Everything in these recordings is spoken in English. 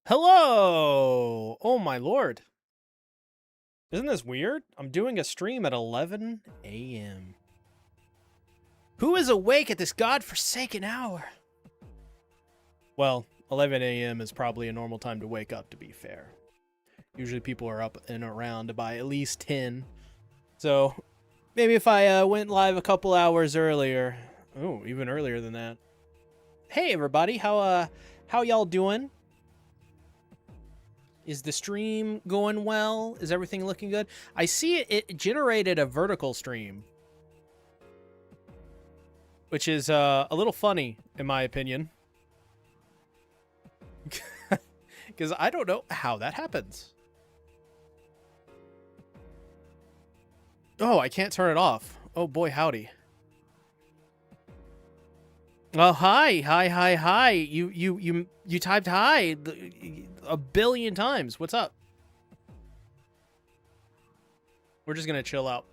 Hello! Oh my lord. Isn't this weird? I'm doing a stream at 11 a.m. Who is awake at this godforsaken hour? Well, 11 a.m. is probably a normal time to wake up, to be fair. Usually people are up and around by at least 10. So, maybe if I went live a couple hours earlier. Oh, even earlier than that. Hey everybody, how y'all doing? Is the stream going well? Is everything looking good? I see it generated a vertical stream, which is a little funny, in my opinion. Because I don't know how that happens. Oh, I can't turn it off. Oh boy, howdy. Oh, hi. You typed hi a billion times. What's up? We're just gonna chill out.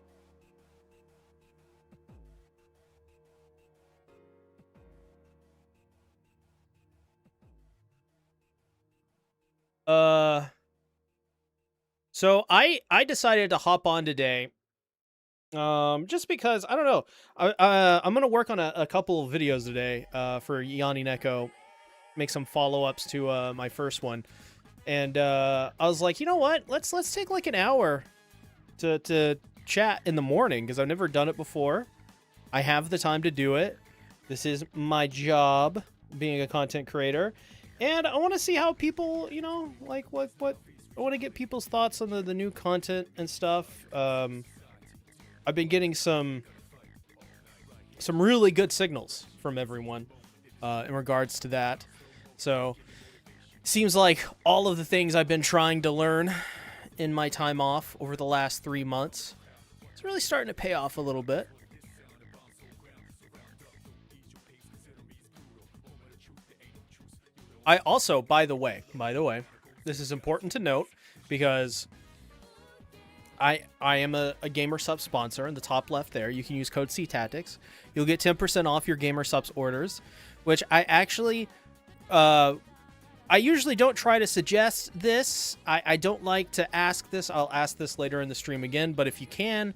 So I decided to hop on today. Just because, I don't know. I'm gonna work on a couple of videos today, for Yanni Neko. Make some follow-ups to my first one. And I was like, you know what? Let's take like an hour to chat in the morning, because I've never done it before. I have the time to do it. This is my job, being a content creator. And I want to see how people, you know, like what I want to get people's thoughts on the new content and stuff. I've been getting some really good signals from everyone in regards to that. So, seems like all of the things I've been trying to learn in my time off over the last 3 months, it's really starting to pay off a little bit. I also, by the way, this is important to note, because I am a Gamer Subs sponsor. In the top left there, you can use code SeaTactics. You'll get 10% off your Gamer Subs orders, which I actually, I usually don't try to suggest this. I don't like to ask this. I'll ask this later in the stream again, but if you can,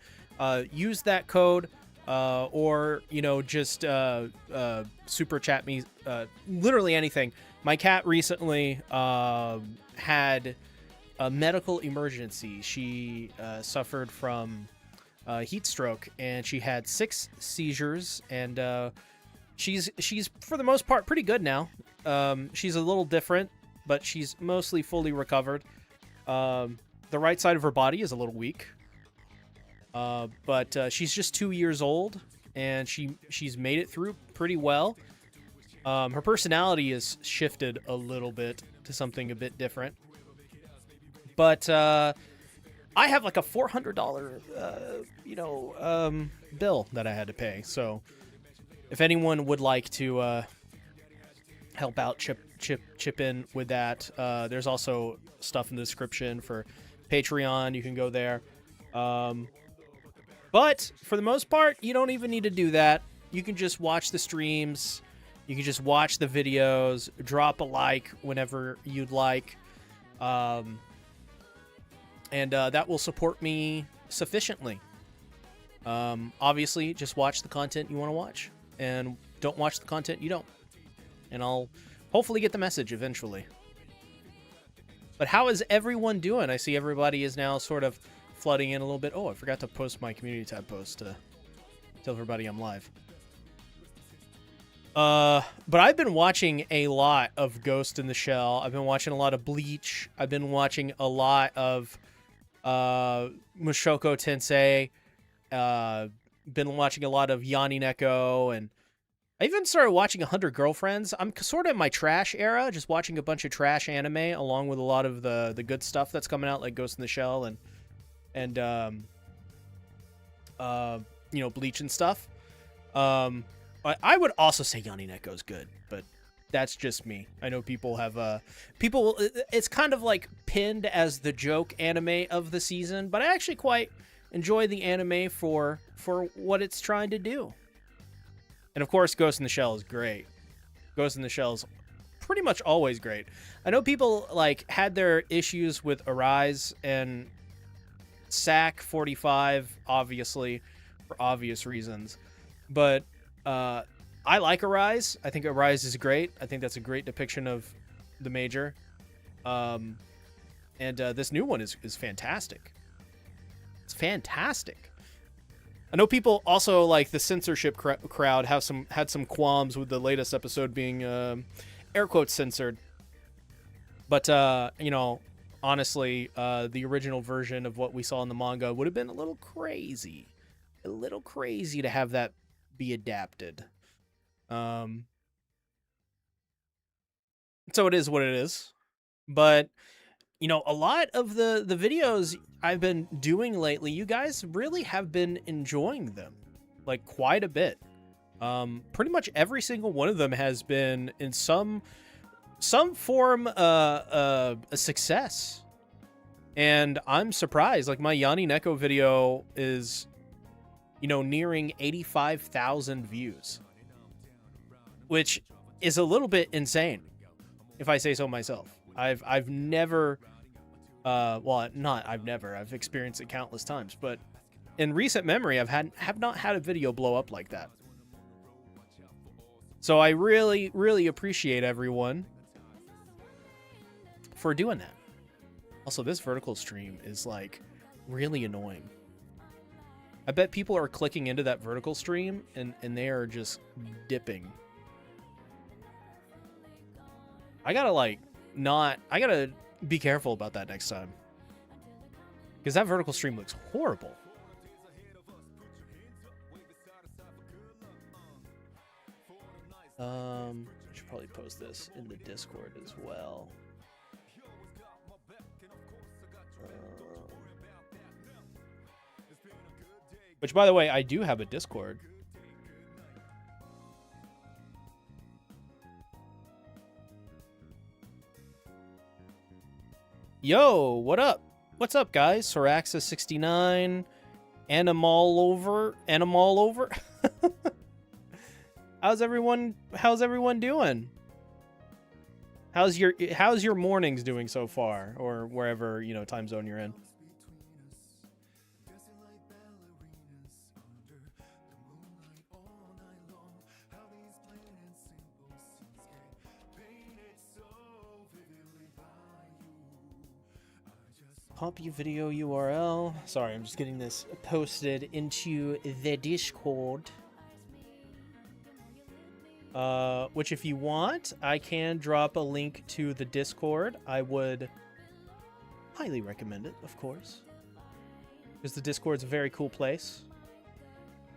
use that code, or, you know, just super chat me, literally anything. My cat recently had a medical emergency. She suffered from heat stroke, and she had 6 seizures, and she's for the most part pretty good now. She's a little different, but she's mostly fully recovered. The right side of her body is a little weak, but she's just 2 years old, and she's made it through pretty well. Her personality has shifted a little bit to something a bit different. But I have like a $400, bill that I had to pay. So if anyone would like to help out, chip in with that, there's also stuff in the description for Patreon. You can go there. But for the most part, you don't even need to do that. You can just watch the streams. You can just watch the videos. Drop a like whenever you'd like. And that will support me sufficiently. Obviously, just watch the content you want to watch, and don't watch the content you don't. And I'll hopefully get the message eventually. But how is everyone doing? I see everybody is now sort of flooding in a little bit. Oh, I forgot to post my community tab post to tell everybody I'm live. But I've been watching a lot of Ghost in the Shell. I've been watching a lot of Bleach. I've been watching a lot of Mushoku Tensei. Been watching a lot of Yanni Neko, and I even started watching 100 Girlfriends. I'm sort of in my trash era, just watching a bunch of trash anime along with a lot of the good stuff that's coming out, like Ghost in the Shell and you know, Bleach and stuff. I would also say Yanni Neko's good, but that's just me. I know people have it's kind of like pinned as the joke anime of the season, but I actually quite enjoy the anime for what it's trying to do. And of course, Ghost in the Shell is great. Ghost in the Shell is pretty much always great. I know people like had their issues with Arise and SAC 45, obviously, for obvious reasons. But I like Arise. I think Arise is great. I think that's a great depiction of the Major. And this new one is fantastic. It's fantastic. I know people also like the censorship crowd had some qualms with the latest episode being air quotes censored. But you know, honestly, the original version of what we saw in the manga would have been a little crazy to have that be adapted. So it is what it is. But you know, a lot of the videos I've been doing lately, you guys really have been enjoying them, like quite a bit. Pretty much every single one of them has been in some form a success. And I'm surprised. Like my Yanni Neko video is, you know, nearing 85,000 views, which is a little bit insane, if I say so myself. I've never, well, not I've never. I've experienced it countless times, but in recent memory, have not had a video blow up like that. So I really, really appreciate everyone for doing that. Also, this vertical stream is like really annoying. I bet people are clicking into that vertical stream and they are just dipping. I gotta be careful about that next time. Because that vertical stream looks horrible. I should probably post this in the Discord as well. Which, by the way, I do have a Discord. Yo, what up? What's up, guys? Soraxa69, Animal over. How's everyone doing? How's your mornings doing so far, or wherever, you know, time zone you're in? Copy video URL. Sorry, I'm just getting this posted into the Discord. Which, if you want, I can drop a link to the Discord. I would highly recommend it, of course, because the Discord's a very cool place.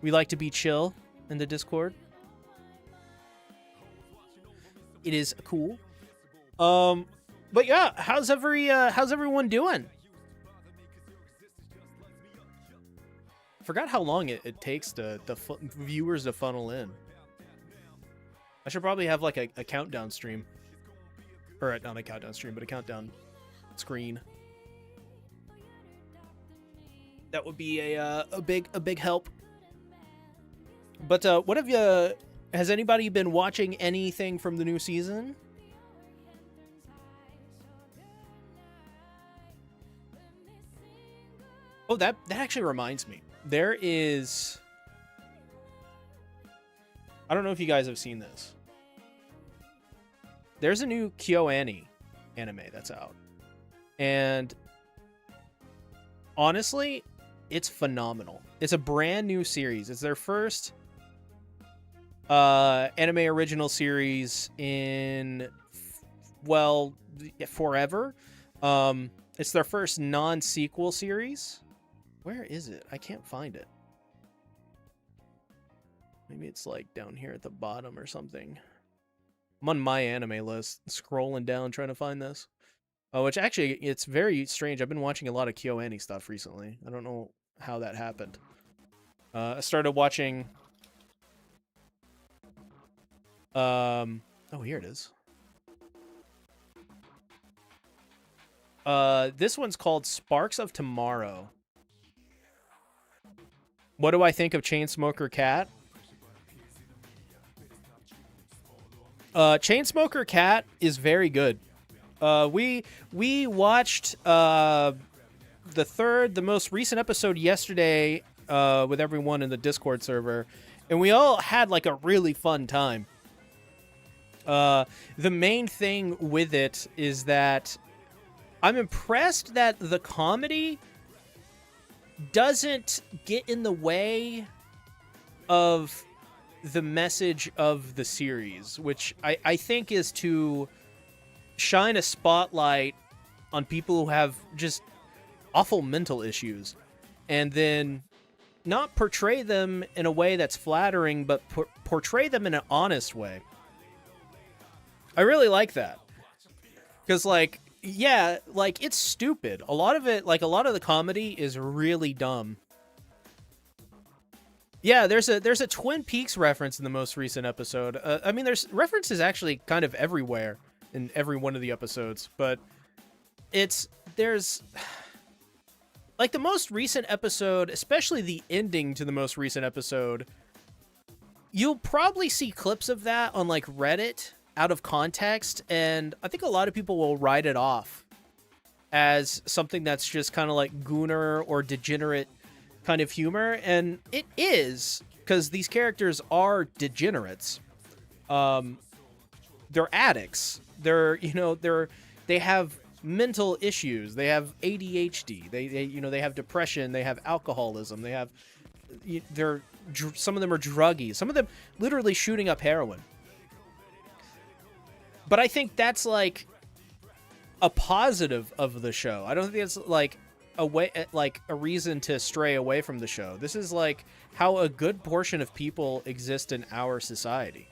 We like to be chill in the Discord. It is cool. But yeah, how's everyone doing? Forgot how long it takes the viewers to funnel in. I should probably have like a countdown stream, or not a countdown stream, but a countdown screen. That would be a big help. But what have you? Has anybody been watching anything from the new season? Oh, that actually reminds me. There is... I don't know if you guys have seen this. There's a new KyoAni anime that's out. And honestly, it's phenomenal. It's a brand new series. It's their first anime original series in, well, forever. It's their first non-sequel series. Where is it? I can't find it. Maybe it's like down here at the bottom or something. I'm on my anime list, scrolling down trying to find this. Oh, which actually, it's very strange. I've been watching a lot of KyoAni stuff recently. I don't know how that happened. I started watching... oh, here it is. This one's called Sparks of Tomorrow. What do I think of Chainsmoker Cat? Chainsmoker Cat is very good. We watched the most recent episode yesterday with everyone in the Discord server, and we all had like a really fun time. The main thing with it is that I'm impressed that the comedy doesn't get in the way of the message of the series, which I think is to shine a spotlight on people who have just awful mental issues, and then not portray them in a way that's flattering, but portray them in an honest way. I really like that. Because, like, yeah, like, it's stupid. A lot of it, like, a lot of the comedy is really dumb. Yeah, there's a Twin Peaks reference in the most recent episode. I mean, there's references actually kind of everywhere in every one of the episodes, but there's like the most recent episode, especially the ending to the most recent episode, you'll probably see clips of that on like Reddit out of context, and I think a lot of people will write it off as something that's just kind of like gooner or degenerate kind of humor, and it is, because these characters are degenerates. They're addicts. They have mental issues. They have ADHD. They have depression. They have alcoholism. Some of them are druggies. Some of them literally shooting up heroin. But I think that's like a positive of the show. I don't think it's like a reason to stray away from the show. This is like how a good portion of people exist in our society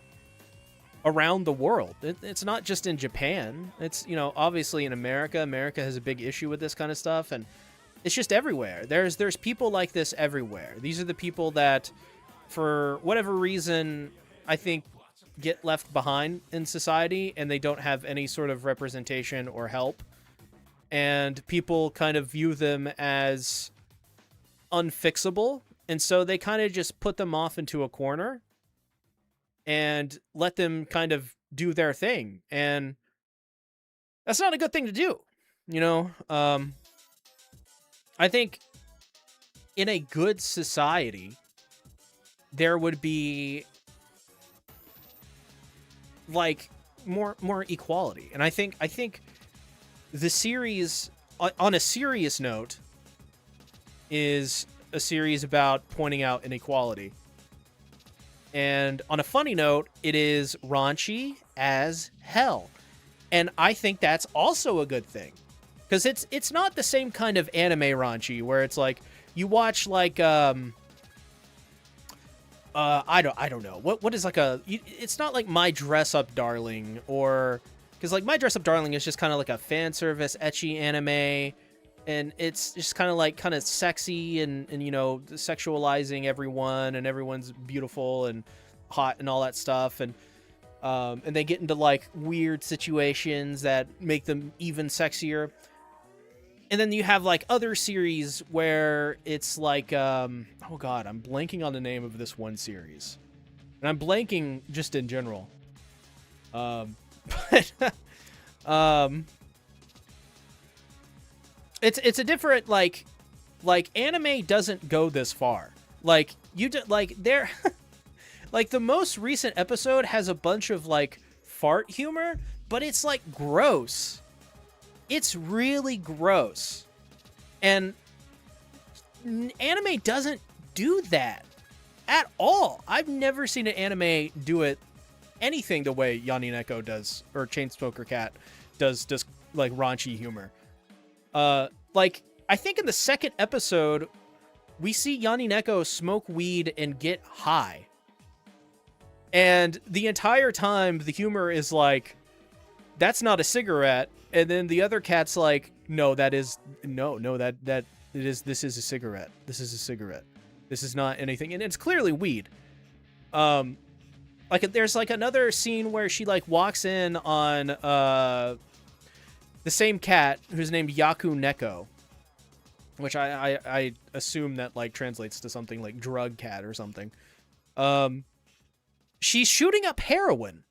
around the world. It's not just in Japan. It's, obviously in America. America has a big issue with this kind of stuff, and it's just everywhere. There's people like this everywhere. These are the people that, for whatever reason, I think get left behind in society, and they don't have any sort of representation or help. And people kind of view them as unfixable, and so they kind of just put them off into a corner and let them kind of do their thing. And that's not a good thing to do. I think in a good society, there would be like more equality. And I think the series, on a serious note, is a series about pointing out inequality. And on a funny note, it is raunchy as hell. And I think that's also a good thing. Because it's not the same kind of anime raunchy where it's like you watch like I don't know. What is like it's not like My Dress Up Darling, or because like My Dress Up Darling is just kind of like a fan service ecchi anime, and it's just kind of sexy and sexualizing everyone, and everyone's beautiful and hot and all that stuff, and they get into like weird situations that make them even sexier. And then you have like other series where it's like oh god, I'm blanking on the name of this one series, and I'm blanking just in general. But it's a different like anime doesn't go this far. Like they're like the most recent episode has a bunch of like fart humor, but it's like gross. It's really gross. And anime doesn't do that at all. I've never seen an anime do it anything the way Yanni Neko does, or Chainsmoker Cat does like raunchy humor. Like I think in the second episode we see Yanni Neko smoke weed and get high. And the entire time the humor is like, that's not a cigarette. And then the other cat's like, no, that is this is a cigarette. This is a cigarette. This is not anything. And it's clearly weed. Like there's like another scene where she like walks in on the same cat who's named Yaku Neko, which I assume that like translates to something like drug cat or something. She's shooting up heroin.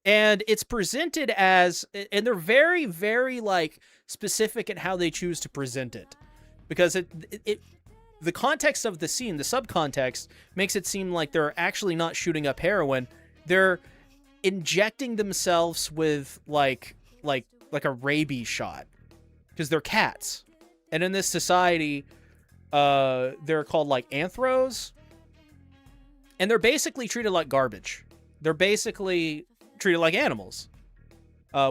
And it's presented as, and they're very, very like specific in how they choose to present it, because the context of the scene, the subcontext, makes it seem like they're actually not shooting up heroin. They're injecting themselves with like a rabies shot, because they're cats, and in this society, they're called like anthros, and they're basically treated like garbage. They're basically treated like animals,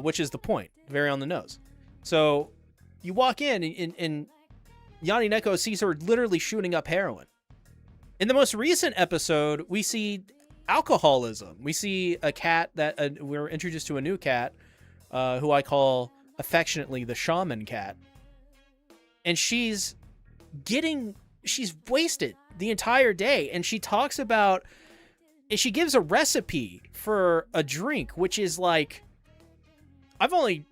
which is the point. Very on the nose. So you walk in, and Yanni Neko sees her literally shooting up heroin. In the most recent episode, we see alcoholism. We see a cat that we're introduced to a new cat, who I call affectionately the shaman cat. And she's wasted the entire day. And she talks about, and she gives a recipe for a drink, which is like, I've only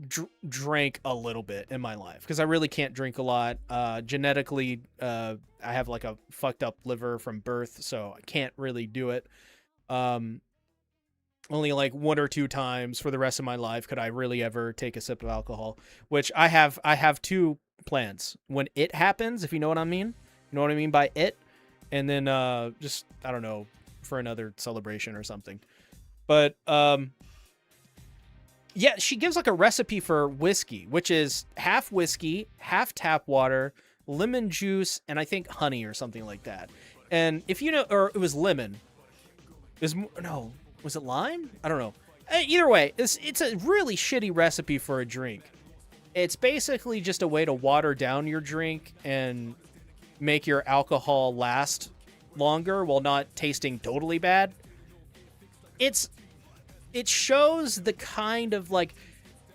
drank a little bit in my life because I really can't drink a lot. Genetically, I have like a fucked up liver from birth, so I can't really do it. Only like 1 or 2 times for the rest of my life could I really ever take a sip of alcohol, which I have 2 plans. When it happens, if you know what I mean. You know what I mean by it? And then just, I don't know, for another celebration or something. But yeah, she gives like a recipe for whiskey, which is half whiskey, half tap water, lemon juice, and I think honey or something like that. And if you know, or it was lemon. Was it lime? I don't know. Either way, it's a really shitty recipe for a drink. It's basically just a way to water down your drink and make your alcohol last longer while not tasting totally bad. It shows the kind of like,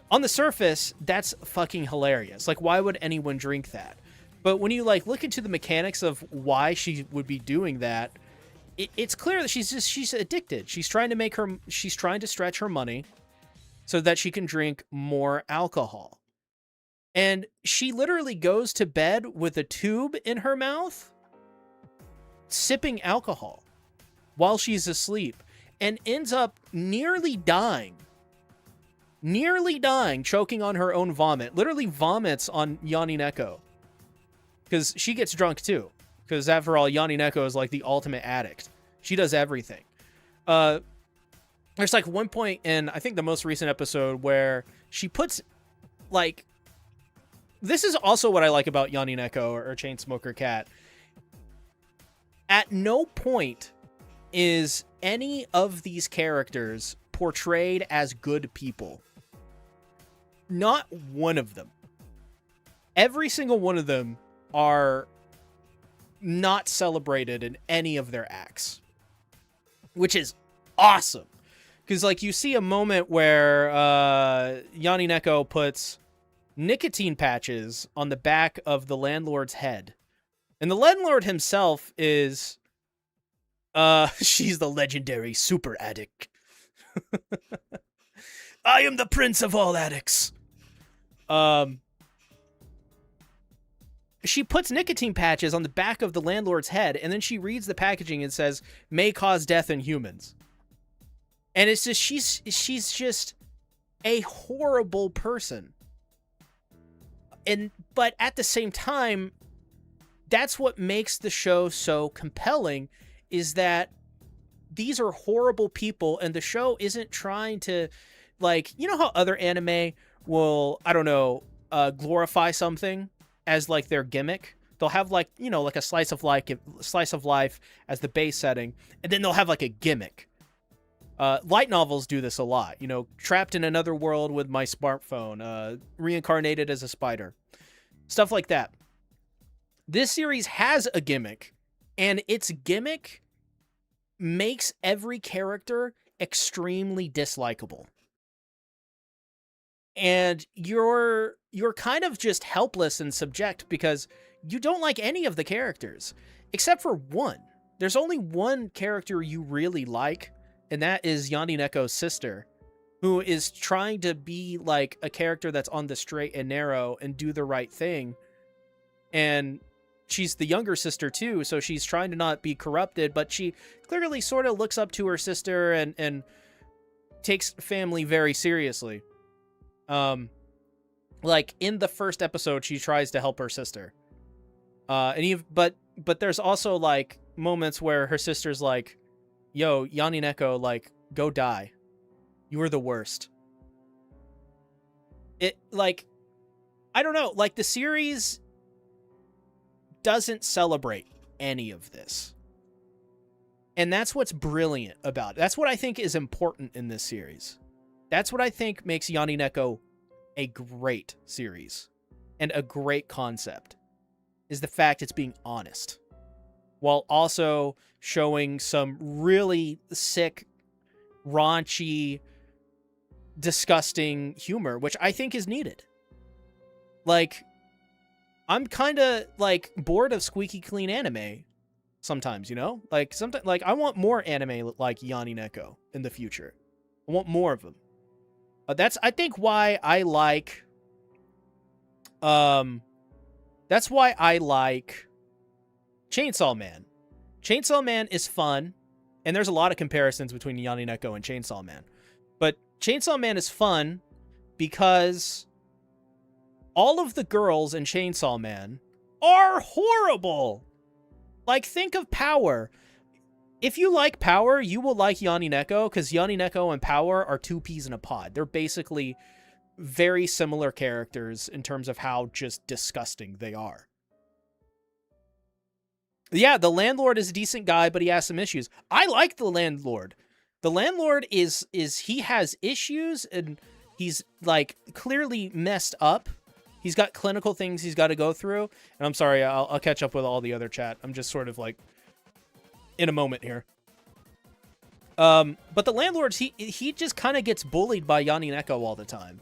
on the surface, that's fucking hilarious. Like, why would anyone drink that? But when you like look into the mechanics of why she would be doing that, it's clear that she's addicted. She's trying to stretch her money so that she can drink more alcohol. And she literally goes to bed with a tube in her mouth, sipping alcohol while she's asleep, and ends up nearly dying, choking on her own vomit. Literally vomits on Yanni Neko, because she gets drunk too. Because after all, Yanni Neko is like the ultimate addict. She does everything. There's like one point in, I think, the most recent episode where she puts like, this is also what I like about Yanni Neko or Chainsmoker Cat. At no point is any of these characters portrayed as good people. Not one of them. Every single one of them are not celebrated in any of their acts, which is awesome. Because like you see a moment where Yanni Neko puts nicotine patches on the back of the landlord's head, and the landlord himself is she's the legendary super addict. I am the prince of all addicts. She puts nicotine patches on the back of the landlord's head, and then she reads the packaging and says, "May cause death in humans." And it's just, she's just a horrible person. But at the same time, that's what makes the show so compelling, is that these are horrible people, and the show isn't trying to, like, you know how other anime will, I don't know, glorify something as like their gimmick? They'll have like, you know, like a slice of life as the base setting, and then they'll have like a gimmick. Light novels do this a lot, you know, trapped in another world with my smartphone, reincarnated as a spider, stuff like that. This series has a gimmick, and its gimmick makes every character extremely dislikable. And you're kind of just helpless and subject because you don't like any of the characters, except for one. There's only one character you really like, and that is Yanni Neko's sister, who is trying to be like a character that's on the straight and narrow and do the right thing. And she's the younger sister too, so she's trying to not be corrupted, but she clearly sort of looks up to her sister and takes family very seriously. Like in the first episode, she tries to help her sister. But there's also like moments where her sister's like, "Yo, Yanineko, like, go die. You were the worst." It like, I don't know, like the series doesn't celebrate any of this. And that's what's brilliant about it. That's what I think is important in this series. That's what I think makes Yanineko a great series and a great concept, is the fact it's being honest while also showing some really sick, raunchy, disgusting humor, which I think is needed. Like, I'm kind of like bored of squeaky clean anime sometimes, you know? Like sometimes, like I want more anime like Yanineko in the future. I want more of them. That's, I think, why I like that's why I like Chainsaw Man. Chainsaw Man is fun, and there's a lot of comparisons between Yanineko and Chainsaw Man. But Chainsaw Man is fun because all of the girls in Chainsaw Man are horrible. Like, think of Power. If you like Power, you will like Yanineko, because Yanineko and Power are two peas in a pod. They're basically very similar characters in terms of how just disgusting they are. Yeah, the landlord is a decent guy, but he has some issues. I like the landlord. The landlord is he has issues, and he's like clearly messed up. He's got clinical things he's got to go through. And I'm sorry, I'll catch up with all the other chat. I'm just sort of like in a moment here. But the landlord, he just kind of gets bullied by Yanineko all the time.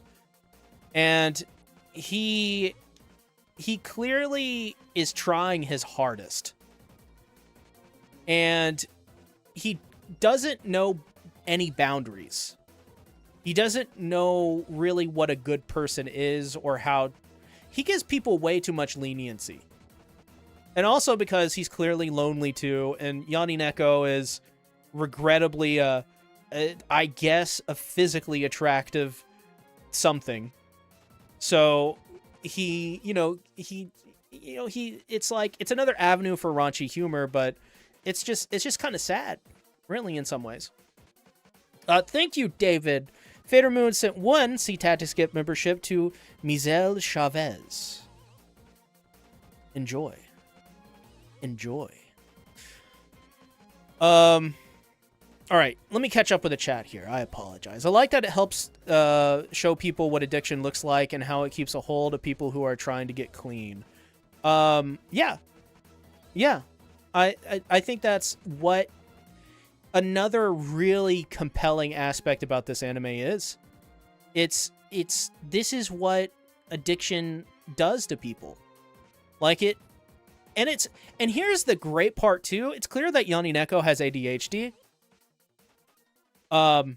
And he clearly is trying his hardest. And he doesn't know any boundaries. He doesn't know really what a good person is or how... He gives people way too much leniency. And also because he's clearly lonely too, and Yanineko is regrettably I guess a physically attractive something. So it's like, it's another avenue for raunchy humor, but it's just kind of sad, really, in some ways. Thank you, David. Fader Moon sent one SeaTactics gift membership to Mizel Chavez. Enjoy. All right, let me catch up with the chat here. I apologize. I like that it helps show people what addiction looks like and how it keeps a hold of people who are trying to get clean. Yeah. I think that's what another really compelling aspect about this anime is. This is what addiction does to people. Like it, and here's the great part too. It's clear that Yanineko has ADHD. And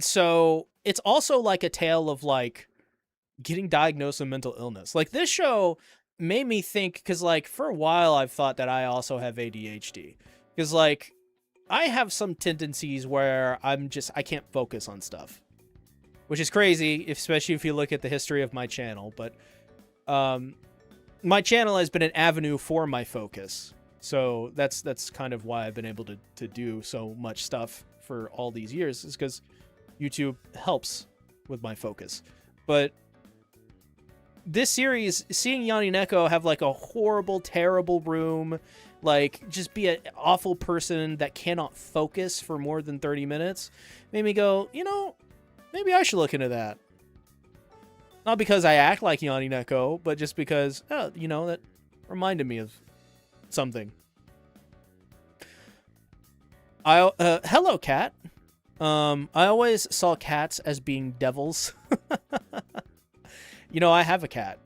so it's also like a tale of like getting diagnosed with mental illness. Like this show made me think, because like for a while I've thought that I also have ADHD. Because, like, I have some tendencies where I can't focus on stuff. Which is crazy, especially if you look at the history of my channel. But my channel has been an avenue for my focus. So that's kind of why I've been able to do so much stuff for all these years. Is because YouTube helps with my focus. But this series, seeing Yanineko have, like, a horrible, terrible room... like, just be an awful person that cannot focus for more than 30 minutes, made me go, maybe I should look into that. Not because I act like Yanineko, but just because, that reminded me of something. Hello, cat. I always saw cats as being devils. I have a cat.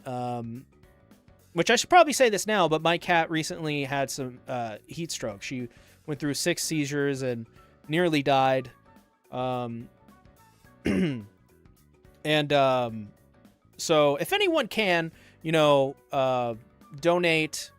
Which I should probably say this now, but my cat recently had some heat stroke. She went through 6 seizures and nearly died. So if anyone can, donate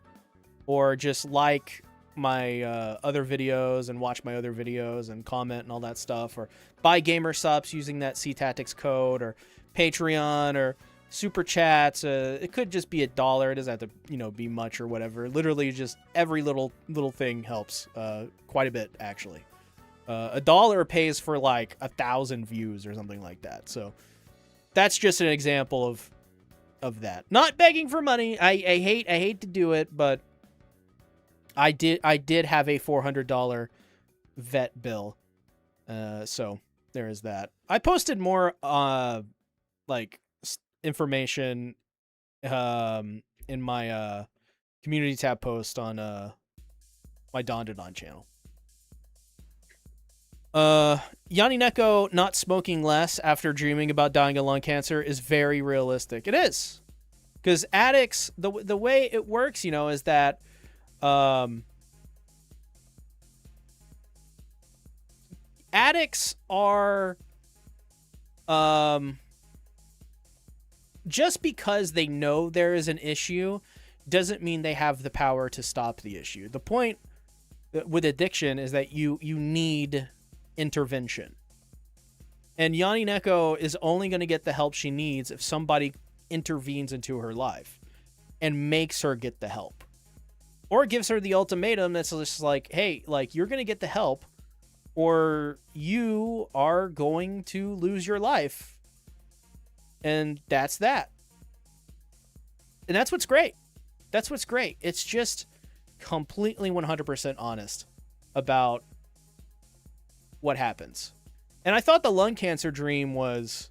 or just like my other videos and watch my other videos and comment and all that stuff, or buy gamer subs using that SeaTactics code, or Patreon, or super chats. It could just be $1. It doesn't have to, be much or whatever. Literally, just every little thing helps quite a bit, actually. $1 pays for like 1,000 views or something like that. So that's just an example of that. Not begging for money. I hate to do it, but I did have a $400 vet bill. So there is that. I posted more like information in my community tab post on my Don channel. Yanni Neko not smoking less after dreaming about dying of lung cancer is very realistic. It is. Because addicts, the way it works, is that addicts are just because they know there is an issue doesn't mean they have the power to stop the issue. The point with addiction is that you need intervention. And Yanni Neko is only going to get the help she needs if somebody intervenes into her life and makes her get the help. Or gives her the ultimatum that's just like, hey, like, you're going to get the help or you are going to lose your life. And that's that. And that's what's great. That's what's great. It's just completely 100% honest about what happens. And I thought the lung cancer dream was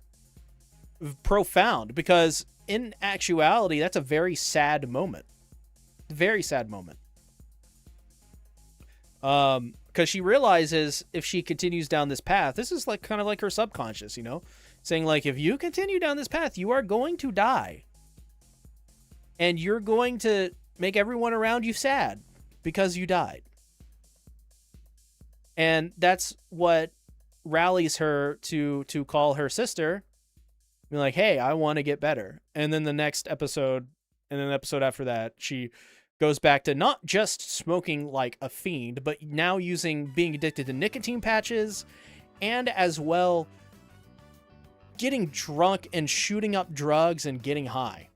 profound because in actuality, that's a very sad moment. Very sad moment. Because she realizes if she continues down this path, this is like kind of like her subconscious, saying like, if you continue down this path, you are going to die. And you're going to make everyone around you sad because you died. And that's what rallies her to call her sister, be like, hey, I want to get better. And then the next episode, and then the episode after that, she goes back to not just smoking like a fiend, but now being addicted to nicotine patches, and as well getting drunk and shooting up drugs and getting high.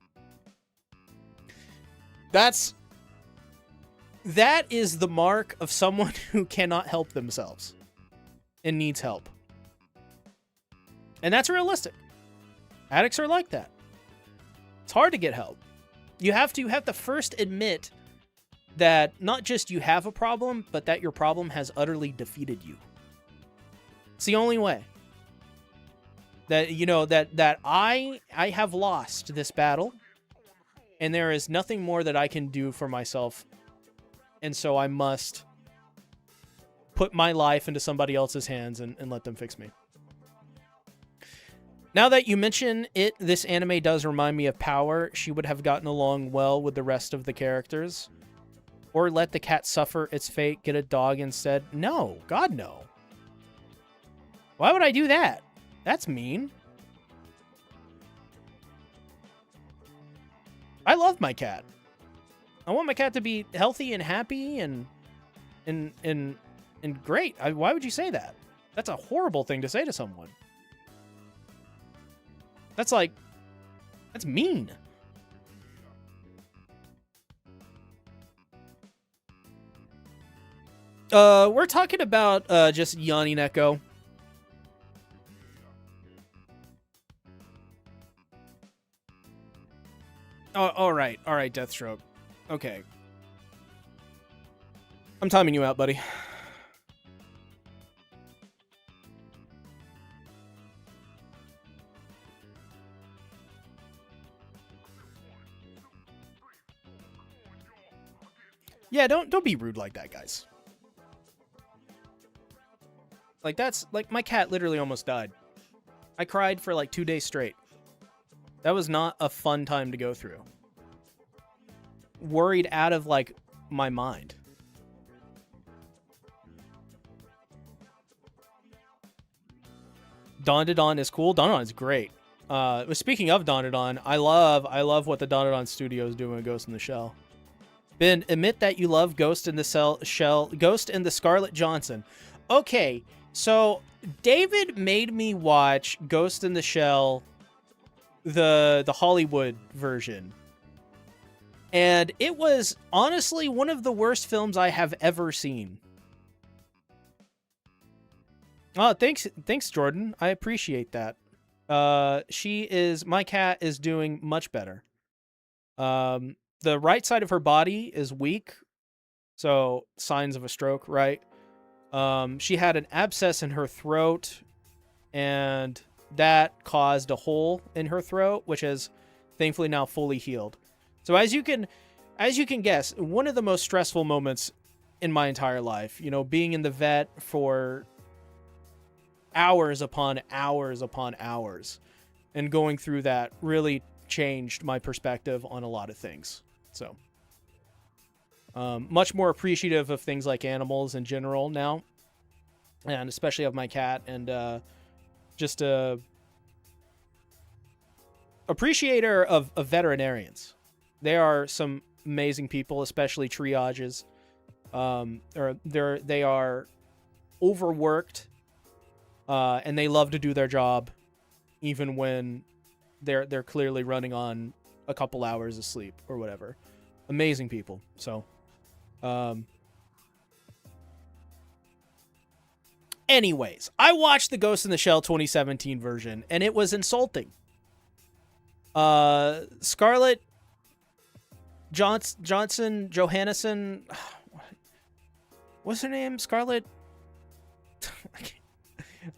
That is the mark of someone who cannot help themselves and needs help. And that's realistic. Addicts are like that. It's hard to get help. You have to first admit that not just you have a problem, but that your problem has utterly defeated you. It's the only way. That, that I have lost this battle, and there is nothing more that I can do for myself. And so I must put my life into somebody else's hands and let them fix me. Now that you mention it, this anime does remind me of Power. She would have gotten along well with the rest of the characters. Or let the cat suffer its fate, get a dog instead. No, God no. Why would I do that? That's mean. I love my cat. I want my cat to be healthy and happy and great. Why would you say that? That's a horrible thing to say to someone. That's mean. We're talking about just Yanni Neko. Oh, all right, Deathstroke. Okay. I'm timing you out, buddy. Yeah, don't be rude like that, guys. Like, that's like my cat literally almost died. I cried for like 2 days straight. That was not a fun time to go through. Worried out of like my mind. Don is cool. Don is great. Speaking of Don, I love what the Don Studio is doing with Ghost in the Shell. Ben, admit that you love Ghost in the Shell, Ghost in the Scarlet Johansson. Okay, so David made me watch Ghost in the Shell, the Hollywood version. And it was honestly one of the worst films I have ever seen. Oh, thanks, Jordan. I appreciate that. My cat is doing much better. The right side of her body is weak, so signs of a stroke, right? She had an abscess in her throat, and that caused a hole in her throat, which is thankfully now fully healed. So as you can guess, one of the most stressful moments in my entire life, being in the vet for hours upon hours upon hours and going through that really changed my perspective on a lot of things. So much more appreciative of things like animals in general now, and especially of my cat, and just a appreciator of veterinarians. They are some amazing people, especially triages. They are overworked, and they love to do their job, even when they're clearly running on a couple hours of sleep or whatever. Amazing people. So, anyways, I watched the Ghost in the Shell 2017 version, and it was insulting. Scarlett Johansson, what's her name? Scarlett.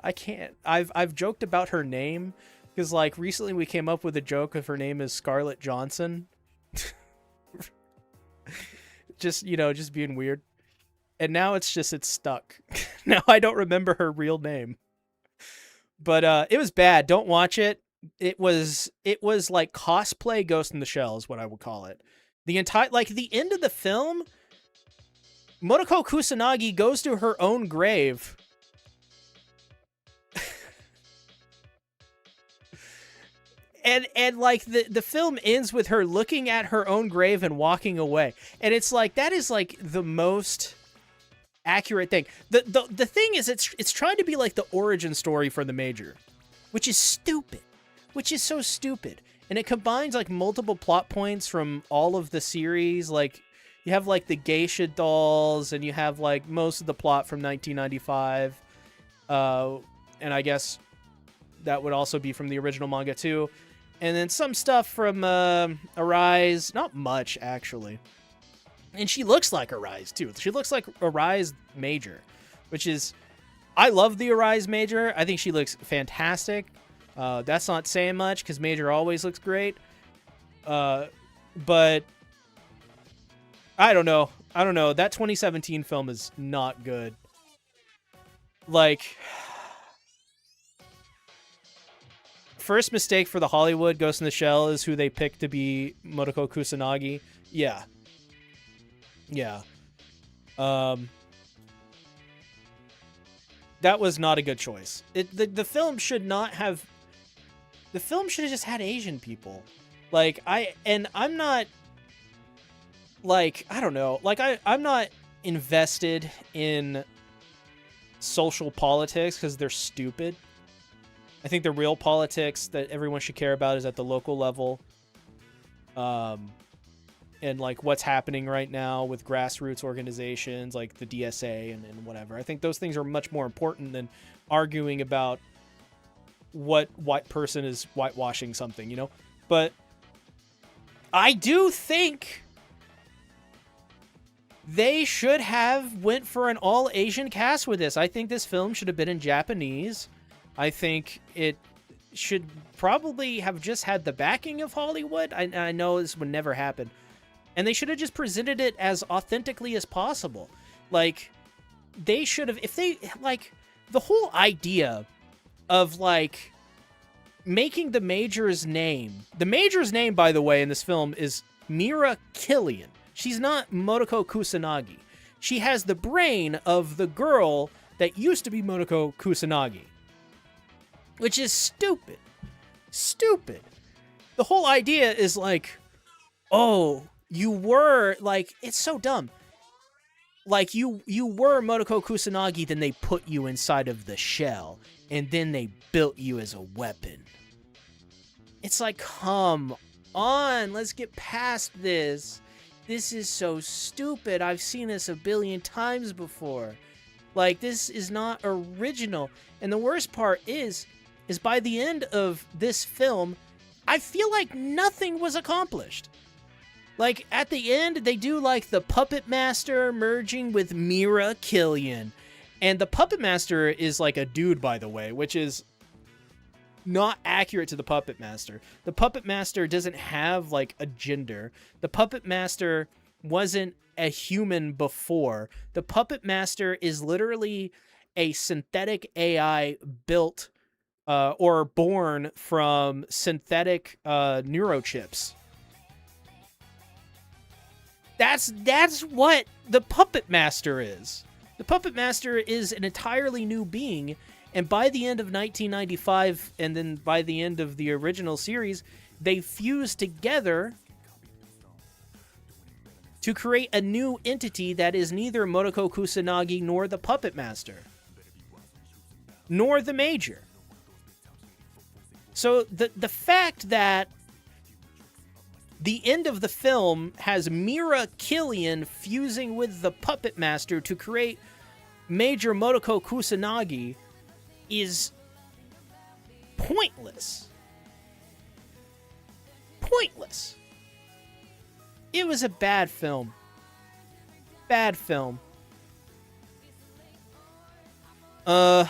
I can't. I've joked about her name because like recently we came up with a joke of her name is Scarlett Johnson. just being weird. And now it's stuck. Now I don't remember her real name. But it was bad. Don't watch it. It was like cosplay Ghost in the Shell is what I would call it. The end of the film, Motoko Kusanagi goes to her own grave. And like the film ends with her looking at her own grave and walking away. And it's like that is like the most accurate thing. The thing is it's trying to be like the origin story for the Major, which is stupid. Which is so stupid. And it combines like multiple plot points from all of the series. Like you have like the geisha dolls, and you have like most of the plot from 1995. And I guess that would also be from the original manga too. And then some stuff from Arise. Not much, actually. And she looks like Arise too. She looks like Arise Major, which is... I love the Arise Major. I think she looks fantastic. That's not saying much because Major always looks great. But I don't know. That 2017 film is not good. Like, first mistake for the Hollywood Ghost in the Shell is who they picked to be Motoko Kusanagi. Yeah. That was not a good choice. The film should not have... The film should have just had Asian people. Like, I'm not... Like, I don't know. Like, I'm not invested in social politics because they're stupid. I think the real politics that everyone should care about is at the local level. And, like, what's happening right now with grassroots organizations like the DSA and whatever. I think those things are much more important than arguing about what white person is whitewashing something, But I do think they should have went for an all-Asian cast with this. I think this film should have been in Japanese. I think it should probably have just had the backing of Hollywood. I know this would never happen. And they should have just presented it as authentically as possible. Like, they should have... If they... Like, the whole idea of, like, making the Major's name... The Major's name, by the way, in this film is Mira Killian. She's not Motoko Kusanagi. She has the brain of the girl that used to be Motoko Kusanagi. Which is stupid. Stupid. The whole idea is like, oh, you were like, it's so dumb. Like you were Motoko Kusanagi, then they put you inside of the shell, and then they built you as a weapon. It's like, come on, let's get past this. This is so stupid. I've seen this a billion times before. Like, this is not original. And the worst part is by the end of this film, I feel like nothing was accomplished. Like, at the end, they do, like, the Puppet Master merging with Mira Killian. And the Puppet Master is, like, a dude, by the way, which is not accurate to the Puppet Master. The Puppet Master doesn't have, like, a gender. The Puppet Master wasn't a human before. The Puppet Master is literally a synthetic AI built or born from synthetic neurochips. That's what the Puppet Master is. The Puppet Master is an entirely new being, and by the end of 1995, and then by the end of the original series, they fused together to create a new entity that is neither Motoko Kusanagi nor the Puppet Master, nor the Major. So the fact that the end of the film has Mira Killian fusing with the Puppet Master to create Major Motoko Kusanagi is pointless. Pointless. It was a bad film. Bad film. It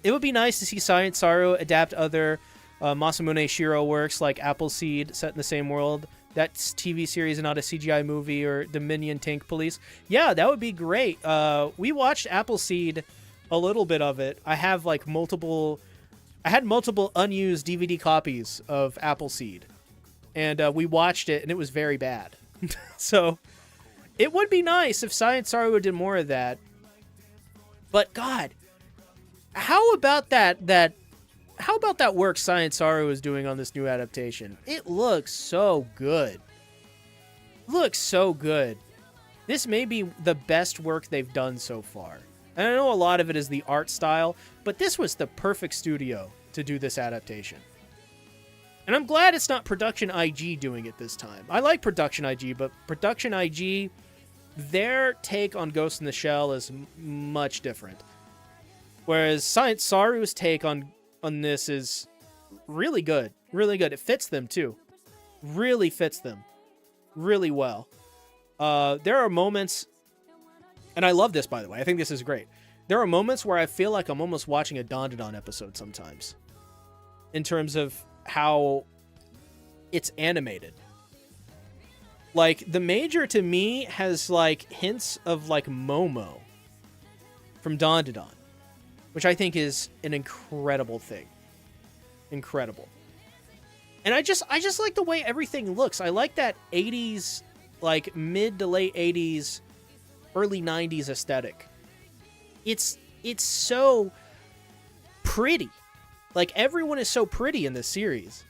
would be nice to see Science Saru adapt other Masamune Shirow works like Appleseed set in the same world. That's TV series and not a CGI movie, or the Minion Tank Police. Yeah, that would be great. We watched Appleseed, a little bit of it. I have like multiple unused DVD copies of Appleseed, and we watched it, and it was very bad. So it would be nice if Science Saru did more of that. But God, how about that work Science Saru is doing on this new adaptation? It looks so good. Looks so good. This may be the best work they've done so far. And I know a lot of it is the art style, but this was the perfect studio to do this adaptation. And I'm glad it's not Production IG doing it this time. I like Production IG, but Production IG, their take on Ghost in the Shell is much different. Whereas Science Saru's take on this is really good. Really good. It fits them, too. Really fits them. Really well. There are moments, and I love this, by the way. I think this is great. There are moments where I feel like I'm almost watching a Dandadan episode sometimes, in terms of how it's animated. Like, the Major, to me, has, like, hints of, like, Momo from Dandadan, which I think is an incredible thing. Incredible. And I just like the way everything looks. I like that 80s, like, mid to late 80s, early 90s aesthetic. It's so pretty. Like, everyone is so pretty in this series.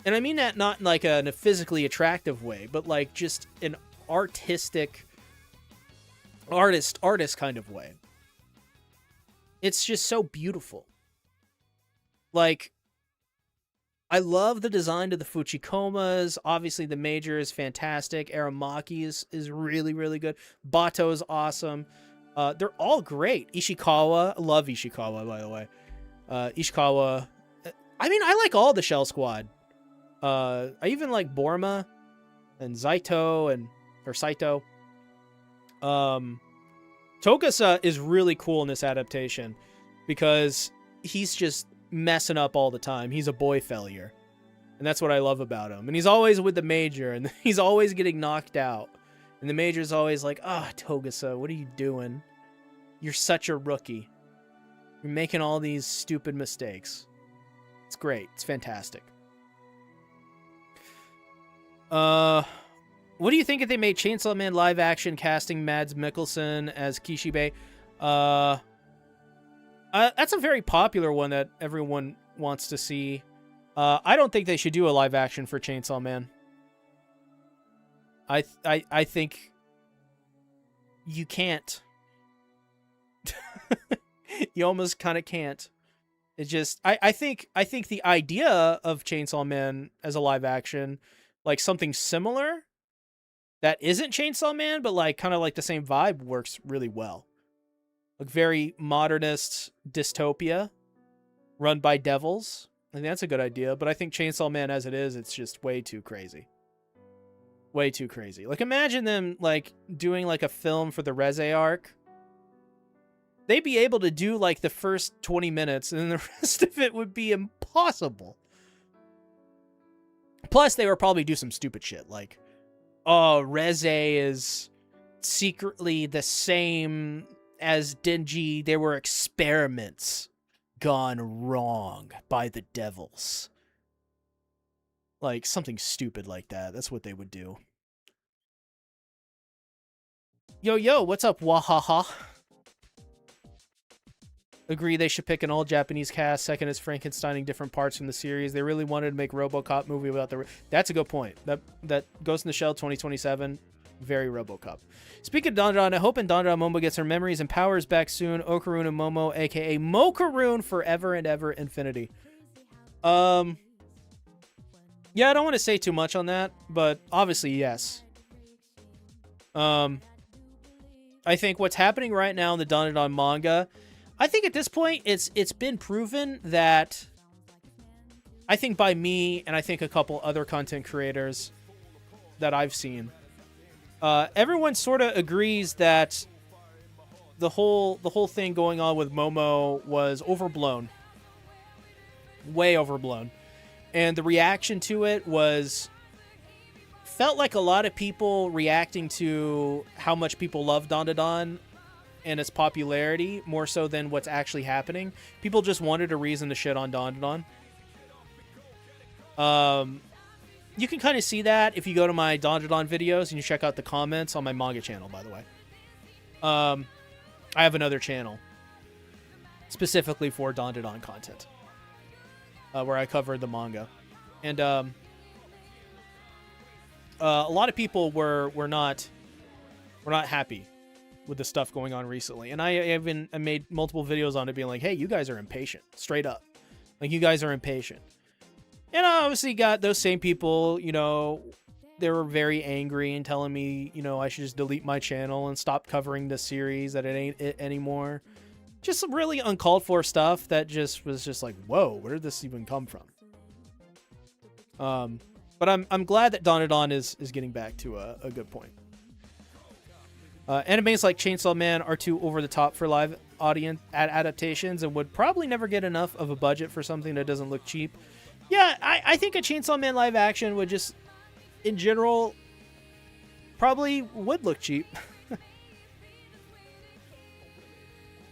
And I mean that not in, like, in a physically attractive way, but, like, just an artistic, artist kind of way. It's just so beautiful. Like, I love the design of the Fuchikomas. Obviously, the Major is fantastic. Aramaki is really, really good. Bato is awesome. They're all great. Ishikawa. I love Ishikawa, by the way. Ishikawa. I mean, I like all the Shell Squad. I even like Borma and Saito. Tokasa is really cool in this adaptation because he's just messing up all the time. He's a boy failure. And that's what I love about him. And he's always with the Major, and he's always getting knocked out. And the Major's always like, Togasa, what are you doing? You're such a rookie. You're making all these stupid mistakes. It's great. It's fantastic. What do you think if they made Chainsaw Man live action casting Mads Mikkelsen as Kishibe? That's a very popular one that everyone wants to see. I don't think they should do a live action for Chainsaw Man. I think you can't. You almost kind of can't. It just I think the idea of Chainsaw Man as a live action, like something similar that isn't Chainsaw Man, but like kind of like the same vibe, works really well. Like very modernist dystopia run by devils. I think that's a good idea, but I think Chainsaw Man as it is, it's just way too crazy. Way too crazy. Like imagine them like doing like a film for the Reze arc. They'd be able to do like the first 20 minutes and then the rest of it would be impossible. Plus, they would probably do some stupid shit like, oh, Reze is secretly the same as Denji. There were experiments gone wrong by the devils. Like something stupid like that. That's what they would do. Yo, what's up, Wahaha? Agree they should pick an all-Japanese cast. Second is Frankensteining different parts from the series. They really wanted to make RoboCop movie without the... That's a good point. That Ghost in the Shell 2027, very RoboCop. Speaking of Dandadan, I hope Dandadan Momo gets her memories and powers back soon. Okarun and Momo, a.k.a. Mokarun forever and ever infinity. Yeah, I don't want to say too much on that, but obviously, yes. I think what's happening right now in the Dandadan manga... I think at this point, it's been proven that, I think by me and I think a couple other content creators that I've seen, everyone sort of agrees that the whole thing going on with Momo was overblown, way overblown, and the reaction to it felt like a lot of people reacting to how much people love Dandadan and its popularity more so than what's actually happening. People just wanted a reason to shit on Dandadan. You can kind of see that if you go to my Dandadan videos and you check out the comments on my manga channel, by the way. I have another channel specifically for Dandadan content where I cover the manga. And a lot of people were not happy with the stuff going on recently. And I made multiple videos on it being like, hey, you guys are impatient. Straight up. Like, you guys are impatient. And I obviously got those same people, you know, they were very angry and telling me, you know, I should just delete my channel and stop covering the series, that it ain't it anymore. Just some really uncalled for stuff that just was just like, whoa, where did this even come from? But I'm glad that Dandadan is getting back to a good point. Animes like Chainsaw Man are too over the top for live audience adaptations and would probably never get enough of a budget for something that doesn't look cheap. Yeah, I think a Chainsaw Man live action would just, in general, probably would look cheap.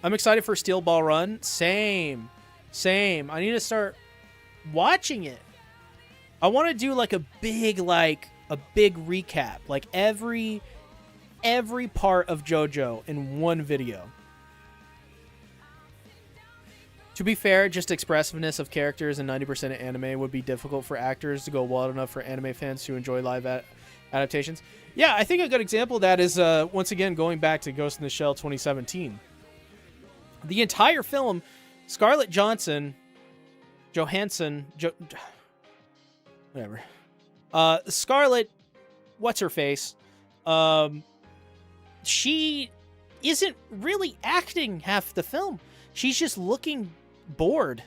I'm excited for Steel Ball Run. Same. I need to start watching it. I want to do like a big recap, like every part of JoJo in one video. To be fair, just expressiveness of characters in 90% of anime would be difficult for actors to go well enough for anime fans to enjoy live adaptations. Yeah, I think a good example of that is, once again, going back to Ghost in the Shell 2017. The entire film, Scarlett Johansson, Scarlett, what's-her-face, she isn't really acting half the film. She's just looking bored.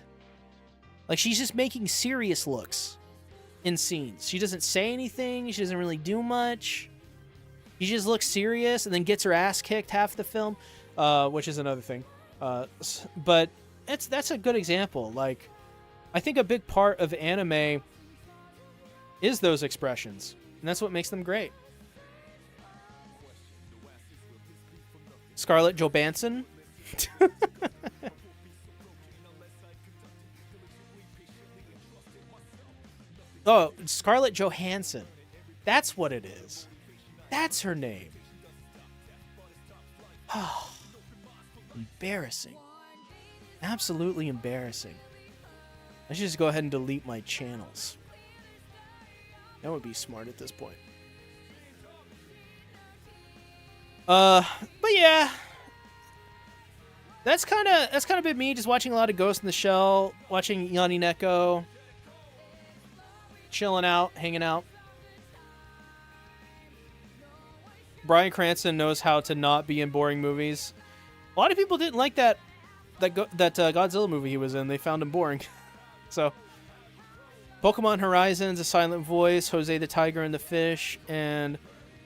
Like, she's just making serious looks in scenes. She doesn't say anything. She doesn't really do much. She just looks serious and then gets her ass kicked half the film, which is another thing. But that's a good example. Like, I think a big part of anime is those expressions, and that's what makes them great. Scarlett Johansson. Oh, Scarlett Johansson. That's what it is. That's her name. Oh, embarrassing. Absolutely embarrassing. I should just go ahead and delete my channels. That would be smart at this point. Uh, but yeah, that's kind of been me, just watching a lot of Ghost in the Shell, watching Yanni Neko, chilling out, hanging out. Bryan Cranston knows how to not be in boring movies. A lot of people didn't like that Godzilla movie he was in. They found him boring. So, Pokemon Horizons, A Silent Voice, Jose the Tiger and the Fish, and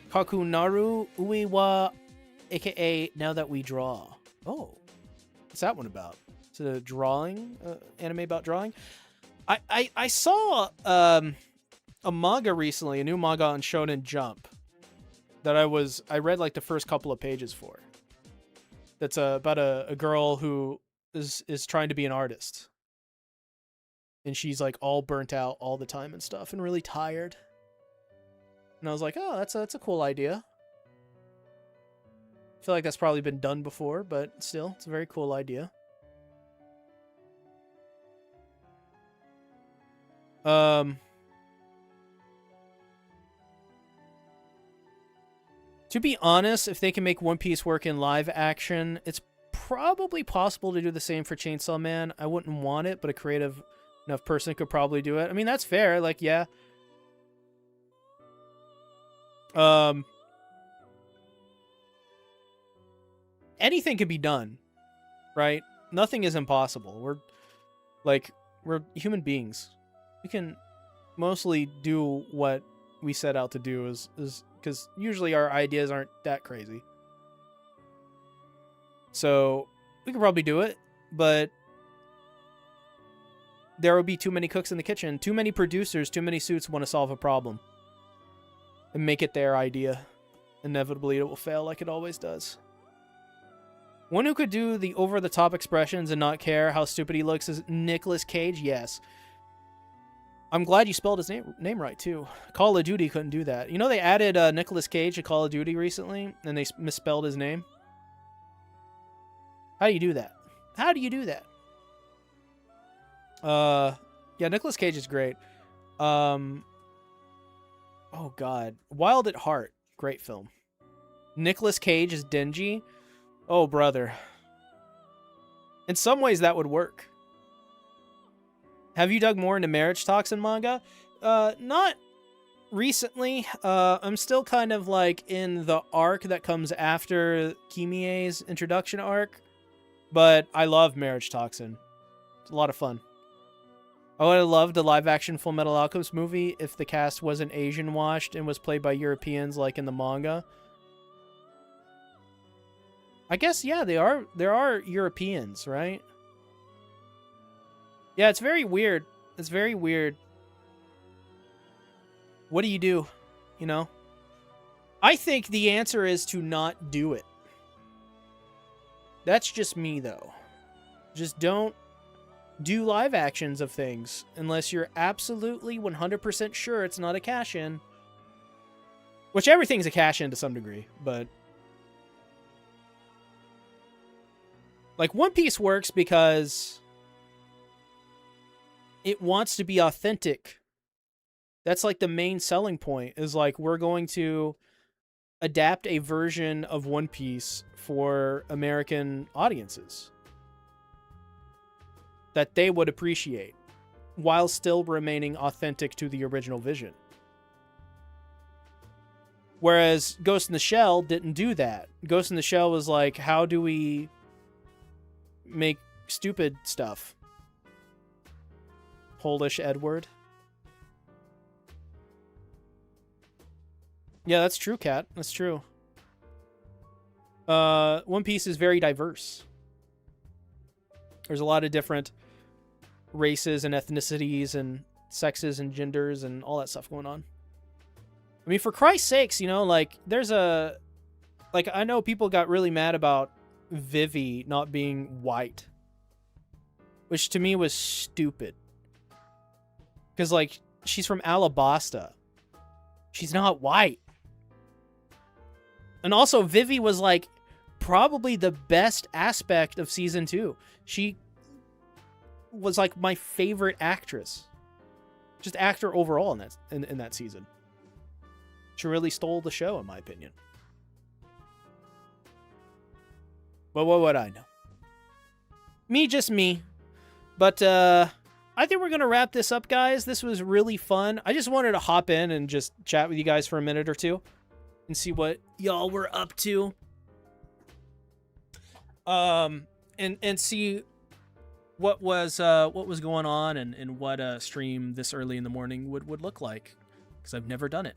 Kakunaru Uiwa, aka Now That We Draw. Oh, what's that one about? Is it a drawing? Anime about drawing? I saw a manga recently, a new manga on Shonen Jump that I read like the first couple of pages for. That's about a girl who is trying to be an artist. And she's like all burnt out all the time and stuff and really tired. And I was like, oh, that's a cool idea. I feel like that's probably been done before, but still, it's a very cool idea. To be honest, if they can make One Piece work in live action, it's probably possible to do the same for Chainsaw Man. I wouldn't want it, but a creative enough person could probably do it. I mean, that's fair. Like, yeah. Anything can be done, right? Nothing is impossible. We're human beings. We can mostly do what we set out to do is because usually our ideas aren't that crazy. So we could probably do it, but there would be too many cooks in the kitchen, too many producers, too many suits want to solve a problem and make it their idea. Inevitably, it will fail like it always does. One who could do the over-the-top expressions and not care how stupid he looks is Nicolas Cage, yes. I'm glad you spelled his name right, too. Call of Duty couldn't do that. You know they added Nicolas Cage to Call of Duty recently, and they misspelled his name? How do you do that? How do you do that? Yeah, Nicolas Cage is great. Oh, God. Wild at Heart. Great film. Nicolas Cage is Denji. Oh, brother. In some ways, that would work. Have you dug more into marriage talks in manga? Not recently. I'm still kind of like in the arc that comes after Kimie's introduction arc. But I love Marriage Toxin. It's a lot of fun. I would have loved a live-action Full Metal Alchemist movie if the cast wasn't Asian-washed and was played by Europeans like in the manga. I guess, yeah, there are Europeans, right? Yeah, it's very weird. It's very weird. What do? You know? I think the answer is to not do it. That's just me, though. Just don't do live actions of things unless you're absolutely 100% sure it's not a cash-in. Which everything's a cash-in to some degree, but... Like, One Piece works because it wants to be authentic. That's like the main selling point, is like, we're going to adapt a version of One Piece for American audiences that they would appreciate while still remaining authentic to the original vision. Whereas Ghost in the Shell didn't do that. Ghost in the Shell was like, how do we make stupid stuff? Polish Edward. Yeah, that's true, Kat. That's true. One Piece is very diverse. There's a lot of different races and ethnicities and sexes and genders and all that stuff going on. I mean, for Christ's sakes, you know, like, there's a... Like, I know people got really mad about Vivi not being white. Which to me was stupid. Because, like, she's from Alabasta. She's not white. And also, Vivi was, like, probably the best aspect of Season 2. She was, like, my favorite actress. Just actor overall in that season. She really stole the show, in my opinion. But what would I know? Me, just me. But I think we're going to wrap this up, guys. This was really fun. I just wanted to hop in and just chat with you guys for a minute or two and see what y'all were up to. And see what was going on and what a stream this early in the morning would look like, because I've never done it.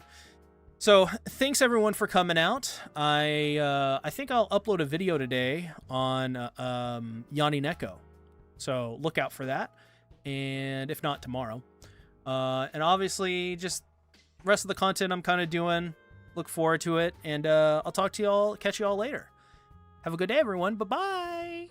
So thanks everyone for coming out. I think I'll upload a video today on Yanni Neko, so look out for that. And if not, tomorrow. And obviously, just rest of the content I'm kind of doing. Look forward to it. And I'll talk to y'all, catch y'all later. Have a good day, everyone. Bye-bye.